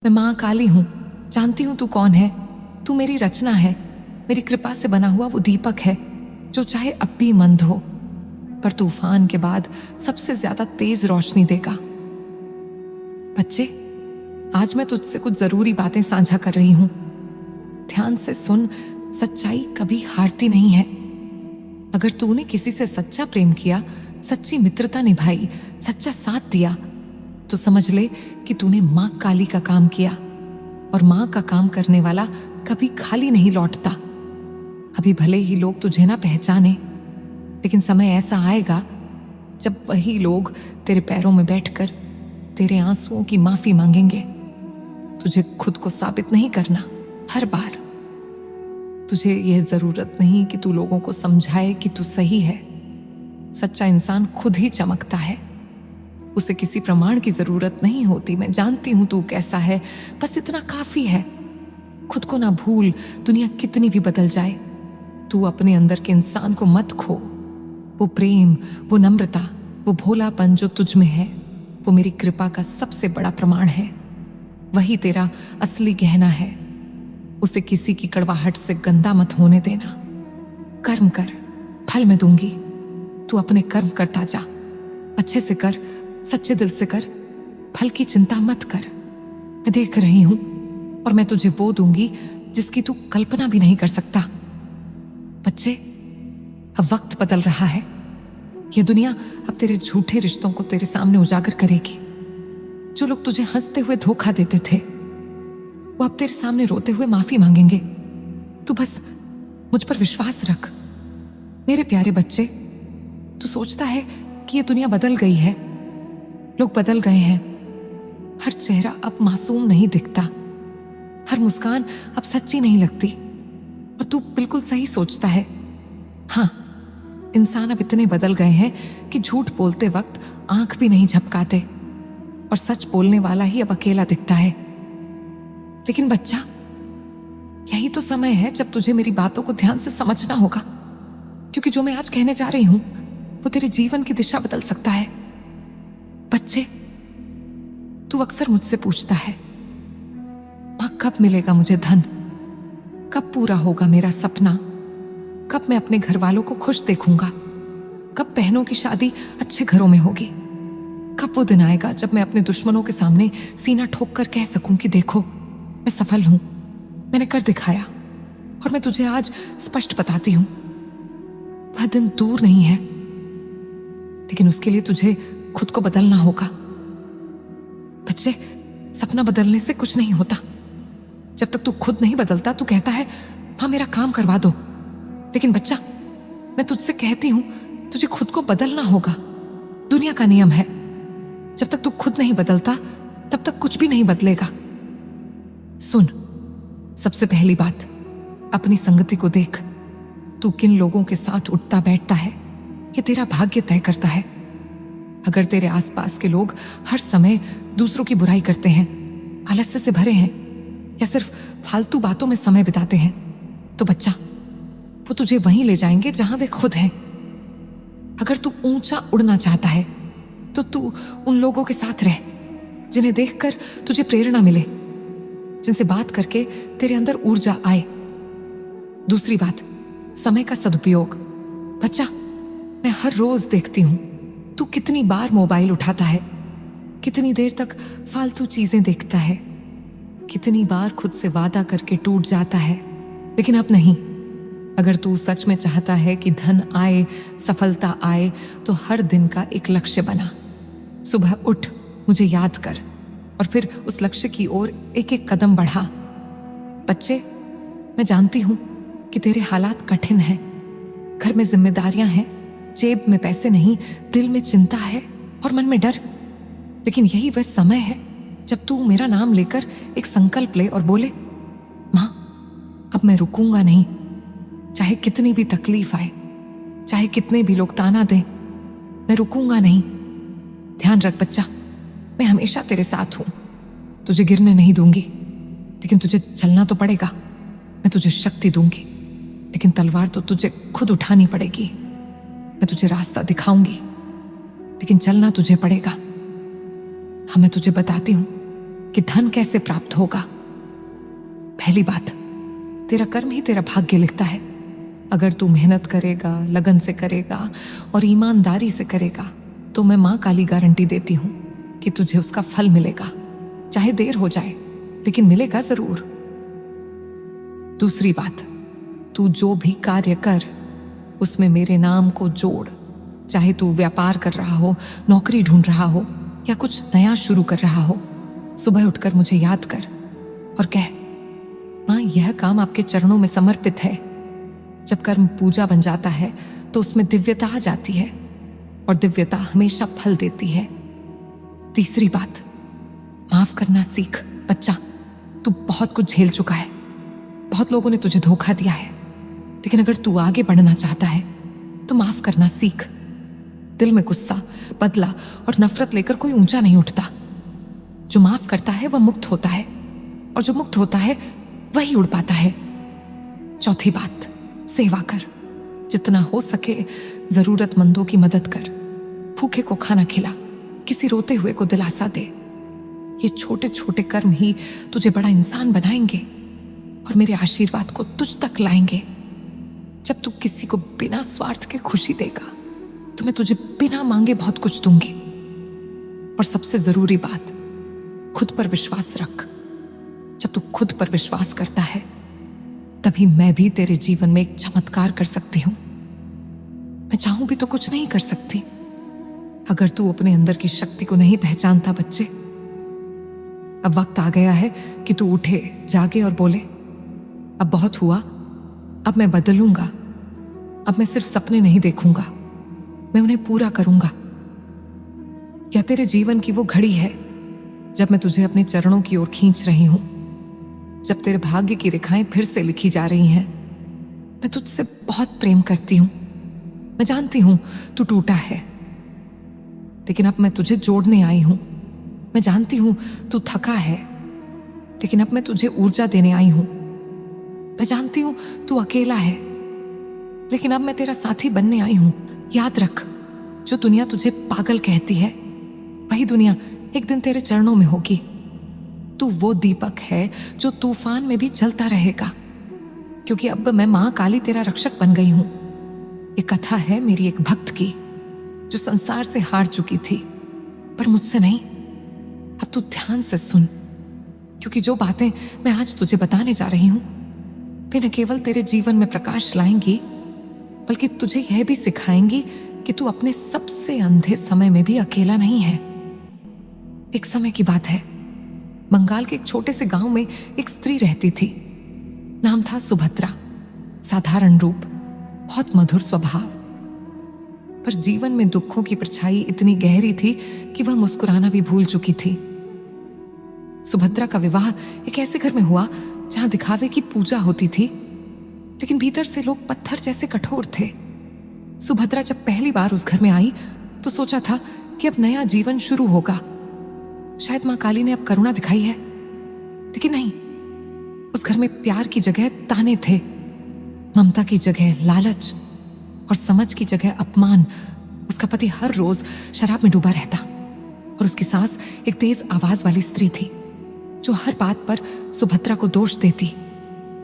मैं माँ काली हूँ, जानती हूँ तू कौन है। तू मेरी रचना है, मेरी कृपा से बना हुआ वो दीपक है जो चाहे अब भी मंद हो, पर तूफान के बाद सबसे ज्यादा तेज रोशनी देगा। बच्चे, आज मैं तुझसे कुछ जरूरी बातें साझा कर रही हूँ। ध्यान से सुन, सच्चाई कभी हारती नहीं है। अगर तूने किसी से सच्चा प्रेम किया, सच्ची मित्रता निभाई, सच्चा साथ दिया, तो समझ ले कि तूने माँ काली का काम किया। और माँ का काम करने वाला कभी खाली नहीं लौटता। अभी भले ही लोग तुझे ना पहचाने, लेकिन समय ऐसा आएगा जब वही लोग तेरे पैरों में बैठकर तेरे आंसुओं की माफी मांगेंगे। तुझे खुद को साबित नहीं करना हर बार। तुझे यह जरूरत नहीं कि तू लोगों को समझाए कि तू सही है। सच्चा इंसान खुद ही चमकता है, उसे किसी प्रमाण की जरूरत नहीं होती। मैं जानती हूं तू कैसा है, बस इतना काफी है। खुद को ना भूल, दुनिया कितनी भी बदल जाए, तू अपने अंदर के इंसान को मत खो। वो प्रेम, वो नम्रता, वो भोलापन जो तुझ में है, वो मेरी कृपा का सबसे बड़ा प्रमाण है। वही तेरा असली गहना है। उसे किसी की कड़वाहट से गंदा मत होने देना। कर्म कर, फल मैं दूंगी। तू अपने कर्म करता जा, अच्छे से कर, सच्चे दिल से कर। फल की चिंता मत कर। मैं देख रही हूं और मैं तुझे वो दूंगी जिसकी तू कल्पना भी नहीं कर सकता। बच्चे, अब वक्त बदल रहा है। यह दुनिया अब तेरे झूठे रिश्तों को तेरे सामने उजागर करेगी। जो लोग तुझे हंसते हुए धोखा देते थे, वो अब तेरे सामने रोते हुए माफी मांगेंगे। तू बस मुझ पर विश्वास रख। मेरे प्यारे बच्चे, तू सोचता है कि ये दुनिया बदल गई है, लोग बदल गए हैं। हर चेहरा अब मासूम नहीं दिखता, हर मुस्कान अब सच्ची नहीं लगती। और तू बिल्कुल सही सोचता है। हाँ, इंसान अब इतने बदल गए हैं कि झूठ बोलते वक्त आंख भी नहीं झपकाते, और सच बोलने वाला ही अब अकेला दिखता है। लेकिन बच्चा, यही तो समय है जब तुझे मेरी बातों को ध्यान से समझना होगा, क्योंकि जो मैं आज कहने जा रही हूं वो तेरे जीवन की दिशा बदल सकता है। बच्चे, तू अक्सर मुझसे पूछता है, मां कब मिलेगा मुझे धन, कब पूरा होगा मेरा सपना, कब मैं अपने घर वालों को खुश देखूंगा, कब बहनों की शादी अच्छे घरों में होगी, कब वो दिन आएगा जब मैं अपने दुश्मनों के सामने सीना ठोक कर कह सकूं कि देखो, मैं सफल हूं, मैंने कर दिखाया। और मैं तुझे आज स्पष्ट बताती हूं, वह दिन दूर नहीं है, लेकिन उसके लिए तुझे खुद को बदलना होगा। बच्चे, सपना बदलने से कुछ नहीं होता। जब तक तू खुद नहीं बदलता, तू कहता है हाँ मेरा काम करवा दो। लेकिन बच्चा, मैं तुझसे कहती हूं, तुझे खुद को बदलना होगा। दुनिया का नियम है, जब तक तू खुद नहीं बदलता तब तक कुछ भी नहीं बदलेगा। सुन, सबसे पहली बात, अपनी संगति को देख। तू किन लोगों के साथ उठता बैठता है, ये तेरा भाग्य तय करता है। अगर तेरे आसपास के लोग हर समय दूसरों की बुराई करते हैं, आलस्य से भरे हैं, या सिर्फ फालतू बातों में समय बिताते हैं, तो बच्चा, वो तुझे वहीं ले जाएंगे जहां वे खुद हैं। अगर तू ऊंचा उड़ना चाहता है तो तू उन लोगों के साथ रह जिन्हें देखकर तुझे प्रेरणा मिले, जिनसे बात करके तेरे अंदर ऊर्जा आए। दूसरी बात, समय का सदुपयोग। बच्चा, मैं हर रोज देखती हूं तू कितनी बार मोबाइल उठाता है, कितनी देर तक फालतू चीजें देखता है, कितनी बार खुद से वादा करके टूट जाता है। लेकिन अब नहीं। अगर तू सच में चाहता है कि धन आए, सफलता आए, तो हर दिन का एक लक्ष्य बना। सुबह उठ, मुझे याद कर, और फिर उस लक्ष्य की ओर एक एक कदम बढ़ा। बच्चे, मैं जानती हूं कि तेरे हालात कठिन हैं, घर में जिम्मेदारियां हैं, जेब में पैसे नहीं, दिल में चिंता है और मन में डर। लेकिन यही वह समय है जब तू मेरा नाम लेकर एक संकल्प ले और बोले, मां, अब मैं रुकूंगा नहीं। चाहे कितनी भी तकलीफ आए, चाहे कितने भी लोग ताना दें, मैं रुकूंगा नहीं। ध्यान रख बच्चा, मैं हमेशा तेरे साथ हूं। तुझे गिरने नहीं दूंगी, लेकिन तुझे चलना तो पड़ेगा। मैं तुझे शक्ति दूंगी, लेकिन तलवार तो तुझे खुद उठानी पड़ेगी। मैं तुझे रास्ता दिखाऊंगी, लेकिन चलना तुझे पड़ेगा। हाँ, मैं तुझे बताती हूं, कि धन कैसे प्राप्त होगा। पहली बात, तेरा कर्म ही तेरा भाग्य लिखता है। अगर तू मेहनत करेगा, लगन से करेगा और ईमानदारी से करेगा तो मैं मां काली गारंटी देती हूं कि तुझे उसका फल मिलेगा, चाहे देर हो जाए लेकिन मिलेगा जरूर। दूसरी बात, तू जो भी कार्य कर उसमें मेरे नाम को जोड़। चाहे तू व्यापार कर रहा हो, नौकरी ढूंढ रहा हो या कुछ नया शुरू कर रहा हो, सुबह उठकर मुझे याद कर और कह, मां यह काम आपके चरणों में समर्पित है। जब कर्म पूजा बन जाता है तो उसमें दिव्यता आ जाती है और दिव्यता हमेशा फल देती है। तीसरी बात, माफ करना सीख बच्चा। तू बहुत कुछ झेल चुका है, बहुत लोगों ने तुझे धोखा दिया है, लेकिन अगर तू आगे बढ़ना चाहता है तो माफ करना सीख। दिल में गुस्सा, बदला और नफरत लेकर कोई ऊंचा नहीं उठता। जो माफ करता है वह मुक्त होता है और जो मुक्त होता है वही उड़ पाता है। चौथी बात, सेवा कर। जितना हो सके जरूरतमंदों की मदद कर। भूखे को खाना खिला, किसी रोते हुए को दिलासा दे। ये छोटे छोटे कर्म ही तुझे बड़ा इंसान बनाएंगे और मेरे आशीर्वाद को तुझ तक लाएंगे। जब तू किसी को बिना स्वार्थ के खुशी देगा तो मैं तुझे बिना मांगे बहुत कुछ दूंगी। और सबसे जरूरी बात, खुद पर विश्वास रख। जब तू खुद पर विश्वास करता है तभी मैं भी तेरे जीवन में एक चमत्कार कर सकती हूं। मैं चाहूं भी तो कुछ नहीं कर सकती। अगर तू अपने अंदर की शक्ति को नहीं पहचानता बच्चे, अब वक्त आ गया है कि तू उठे, जागे और बोले, अब बहुत हुआ, अब मैं बदलूंगा। अब मैं सिर्फ सपने नहीं देखूंगा, मैं उन्हें पूरा करूंगा। क्या तेरे जीवन की वो घड़ी है जब मैं तुझे अपने चरणों की ओर खींच रही हूं, जब तेरे भाग्य की रेखाएं फिर से लिखी जा रही हैं। मैं तुझसे बहुत प्रेम करती हूं। मैं जानती हूं तू टूटा है, लेकिन अब मैं तुझे जोड़ने आई हूं। मैं जानती हूं तू थका है, लेकिन अब मैं तुझे ऊर्जा देने आई हूं। मैं जानती हूं तू अकेला है, लेकिन अब मैं तेरा साथी बनने आई हूं। याद रख, जो दुनिया तुझे पागल कहती है वही दुनिया एक दिन तेरे चरणों में होगी। तू वो दीपक है जो तूफान में भी जलता रहेगा, क्योंकि अब मैं मां काली तेरा रक्षक बन गई हूं। ये कथा है मेरी एक भक्त की जो संसार से हार चुकी थी, पर मुझसे नहीं। अब तू ध्यान से सुन, क्योंकि जो बातें मैं आज तुझे बताने जा रही हूं वे न केवल तेरे जीवन में प्रकाश लाएंगी, बल्कि तुझे यह भी सिखाएंगी कि तू अपने सबसे अंधे समय में भी अकेला नहीं है। एक समय की बात है, बंगाल के एक छोटे से गांव में एक स्त्री रहती थी। नाम था सुभद्रा। साधारण रूप, बहुत मधुर स्वभाव, पर जीवन में दुखों की परछाई इतनी गहरी थी कि वह मुस्कुराना भी भूल चुकी थी। सुभद्रा का विवाह एक ऐसे घर में हुआ जहां दिखावे की पूजा होती थी, लेकिन भीतर से लोग पत्थर जैसे कठोर थे। सुभद्रा जब पहली बार उस घर में आई तो सोचा था कि अब नया जीवन शुरू होगा। शायद मां काली ने अब करुणा दिखाई है, लेकिन नहीं। उस घर में प्यार की जगह ताने थे, ममता की जगह लालच और समझ की जगह अपमान। उसका पति हर रोज शराब में डूबा रहता और उसकी सास एक तेज आवाज वाली स्त्री थी जो हर बात पर सुभद्रा को दोष देती।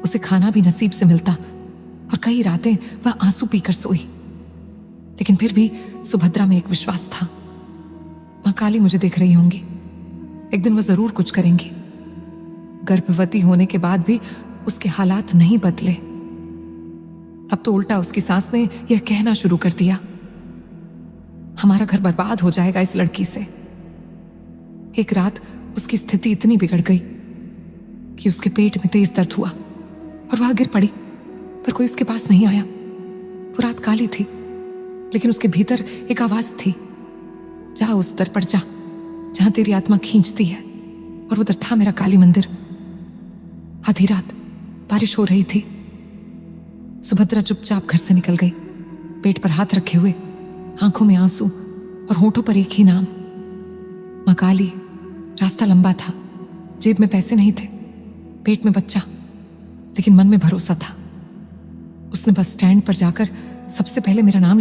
उसे खाना भी नसीब से मिलता और कई रातें वह आंसू पीकर सोई, लेकिन फिर भी सुभद्रा में एक विश्वास था, मां काली मुझे देख रही होंगी, एक दिन वह जरूर कुछ करेंगी। गर्भवती होने के बाद भी उसके हालात नहीं बदले। अब तो उल्टा उसकी सास ने यह कहना शुरू कर दिया, हमारा घर बर्बाद हो जाएगा इस लड़की से। एक रात उसकी स्थिति इतनी बिगड़ गई कि उसके पेट में तेज दर्द हुआ और वह गिर पड़ी, पर कोई उसके पास नहीं आया। वो रात काली थी, लेकिन उसके भीतर एक आवाज थी, जा उस दर पर जा जहां तेरी आत्मा खींचती है। और वो दर था मेरा काली मंदिर। आधी रात बारिश हो रही थी। सुभद्रा चुपचाप घर से निकल गई, पेट पर हाथ रखे हुए, आंखों में आंसू और होठों पर एक ही नाम, मां काली। रास्ता लंबा था, जेब में पैसे नहीं थे, पेट में बच्चा, लेकिन मन में भरोसा था। उसने बस स्टैंड पर जाकर सबसे पहले मेरा नाम